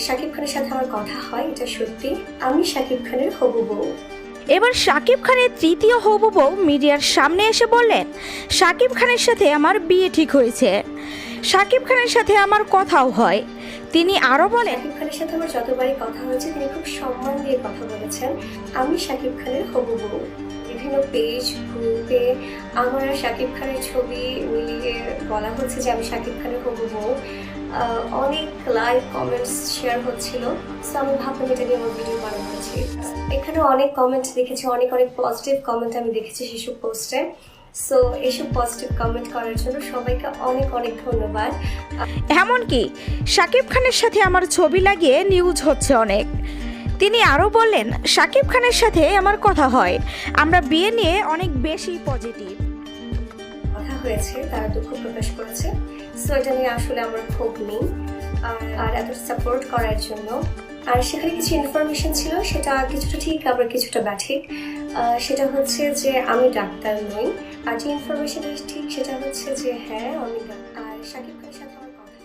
শাকিব খানের সাথে আমার কথা হয়, এটা সত্যি। আমি শাকিব খানের হবু বউ। এবার শাকিব খানের তৃতীয় হবু বউ মিডিয়ার সামনে এসে বললেন, শাকিব খানের সাথে আমার বিয়ে ঠিক হয়েছে, শাকিব খানের সাথে আমার কথাও হয়। তিনি আরও বলেন, শাকিব খানের সাথে আমার যতবারই কথা হয়েছে তিনি খুব সম্মান দিয়ে কথা বলেছেন। আমি শাকিব খানের হবু বউ। বিভিন্ন পেজ গ্রুপে আমার আর শাকিব খানের ছবি মিলিয়ে বলা হচ্ছে যে আমি শাকিব খানের হবু বউ। অনেক লাইক কমেন্টস শেয়ার হচ্ছিল, সো আমি ভাবলাম এটা নিয়ে আমার ভিডিও বানানো উচিত। এখানে অনেক কমেন্ট দেখেছি, অনেক পজিটিভ কমেন্ট আমি দেখেছি সেসব পোস্টে। সো এইসব পজিটিভ কমেন্ট করার জন্য সবাইকে অনেক ধন্যবাদ। এমনকি শাকিব খানের সাথে আমার ছবি লাগিয়ে নিউজ হচ্ছে অনেক। তিনি আরও বললেন, শাকিব খানের সাথে আমার কথা হয়, আমরা বিয়ে নিয়ে অনেক বেশি পজিটিভ। কথা হয়েছে, তারা দুঃখ প্রকাশ করেছে, সো এটা নিয়ে আসলে আমার ক্ষোভ নেই। আর এত সাপোর্ট করার জন্য। আর সেখানে কিছু ইনফরমেশন ছিল, সেটা কিছুটা ঠিক আবার কিছুটা ব্যাঠিক। সেটা হচ্ছে যে আমি ডাক্তার নই, আর যে ইনফরমেশনটা ঠিক সেটা হচ্ছে যে হ্যাঁ আমি ডাক্তার। আর শাকিব খানের সাথে আমার কথা